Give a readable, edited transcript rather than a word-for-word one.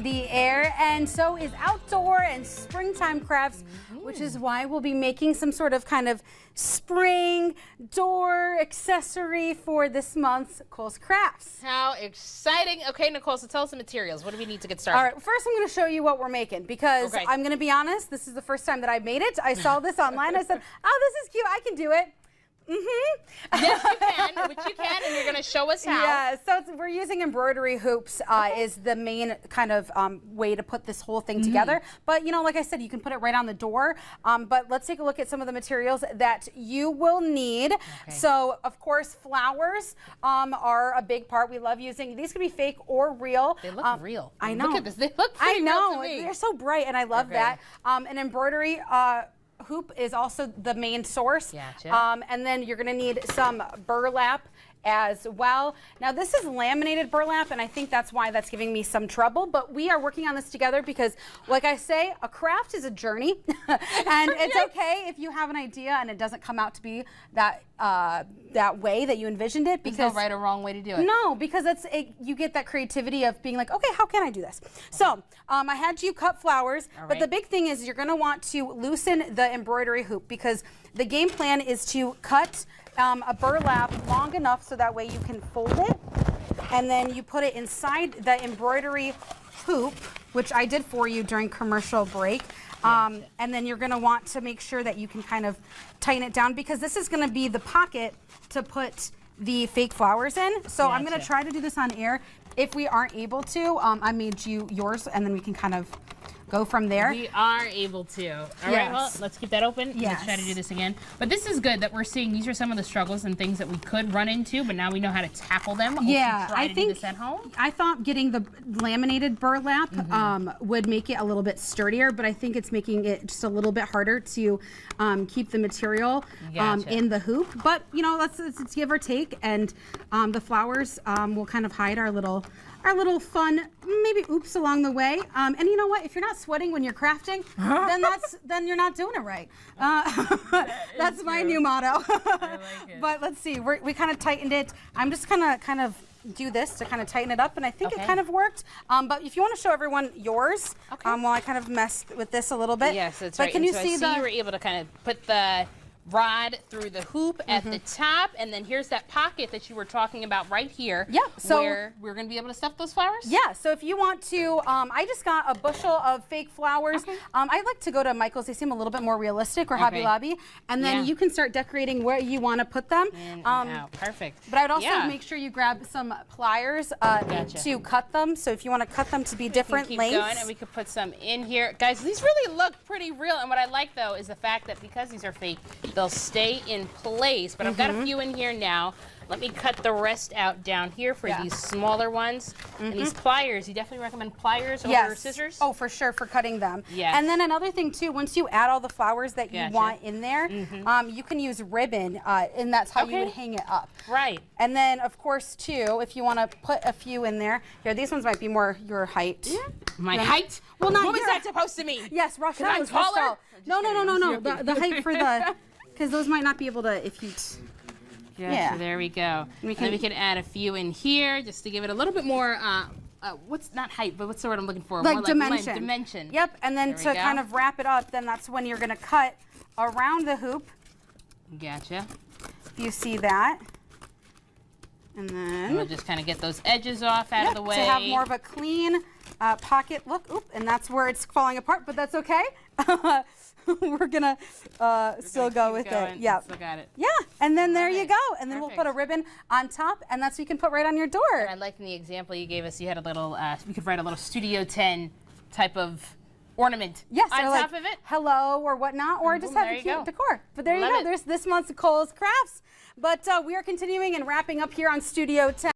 the air, and so is outdoor and springtime crafts, which is why we'll be making some sort of kind of spring door accessory for this month's Kohl's Crafts. How exciting. Okay, Nicole, so tell us the materials. What do we need to get started? All right, first I'm going to show you what we're making because I'm going to be honest, this is the first time that I made it. I saw this online. I said, oh, this is cute. I can do it. Yes, you can, which you can, and you're going to show us how. Yeah, so we're using embroidery hoops is the main kind of way to put this whole thing together. But, you know, like I said, you can put it right on the door. But let's take a look at some of the materials that you will need. So, of course, flowers are a big part. We love using, these can be fake or real. They look real. I know. Look at this. They look pretty real to me. They're so bright, and I love that. An embroidery hoop is also the main source. Gotcha. And then you're going to need some burlap as well. Now this is laminated burlap, and I think that's why that's giving me some trouble, but we are working on this together because, like I say, a craft is a journey and it's okay if you have an idea and it doesn't come out to be that that way that you envisioned it, because there's no right or wrong way to do it. No, because you get that creativity of being like, okay, how can I do this? So I had you cut flowers, but the big thing is you're going to want to loosen the embroidery hoop, because the game plan is to cut a burlap long enough so that way you can fold it, and then you put it inside the embroidery hoop, which I did for you during commercial break. And then you're going to want to make sure that you can kind of tighten it down, because this is going to be the pocket to put the fake flowers in. So I'm going to try to do this on air. If we aren't able to, I made you yours, and then we can kind of go from there. We are able to. All right, well, let's keep that open. Let's try to do this again. But this is good that we're seeing these are some of the struggles and things that we could run into, but now we know how to tackle them. Yeah, I think do this at home. I thought getting the laminated burlap would make it a little bit sturdier, but I think it's making it just a little bit harder to keep the material in the hoop. But, you know, let's give or take, and the flowers will kind of hide our little fun, maybe oops along the way. And you know what? If you're not sweating when you're crafting, then you're not doing it right. That's my new motto. I like it. But let's see. We kind of tightened it. I'm just gonna kind of do this to kind of tighten it up, and I think it kind of worked. But if you want to show everyone yours, while I kind of messed with this a little bit. Yes, that's but right. Can you so see I see you were able to kind of put the rod through the hoop at the top, and then here's that pocket that you were talking about right here. Yeah, so where we're going to be able to stuff those flowers. Yeah, so if you want to, I just got a bushel of fake flowers. I like to go to Michael's. They seem a little bit more realistic, or Hobby Lobby, and then you can start decorating where you want to put them. Perfect. But I would also make sure you grab some pliers to cut them. So if you want to cut them to be different lengths. Going, and we could put some in here. Guys, these really look pretty real, and what I like though is the fact that because these are fake, they'll stay in place, but I've got a few in here now. Let me cut the rest out down here for these smaller ones. And these pliers, you definitely recommend pliers over scissors? Oh, for sure, for cutting them. Yes. And then another thing too, once you add all the flowers that you want in there, you can use ribbon, and that's how you would hang it up. Right. And then, of course, too, if you want to put a few in there, here, these ones might be more your height. My height? Well, not what was that supposed to mean? Yes, Rosh. I'm taller? No. The height for the, because those might not be able to, if you. So there we go. We can add a few in here just to give it a little bit more, what's not height, but what's the word I'm looking for? Like more dimension. Like dimension. Yep, and then to kind of wrap it up, then that's when you're going to cut around the hoop. Gotcha. You see that. And then we'll just kind of get those edges off out of the way. To have more of a clean pocket look. Oop, and that's where it's falling apart, but that's okay. We're gonna still go with it. Yeah. Still got it. Yeah, and then there you go. And then we'll put a ribbon on top, and that's what you can put right on your door. And I like in the example you gave us, you had a little, we could write a little Studio 10 type of ornament on top of it. Hello or whatnot, or just have a cute decor. But there you go. There's this month's Kohl's Crafts. But we are continuing and wrapping up here on Studio 10.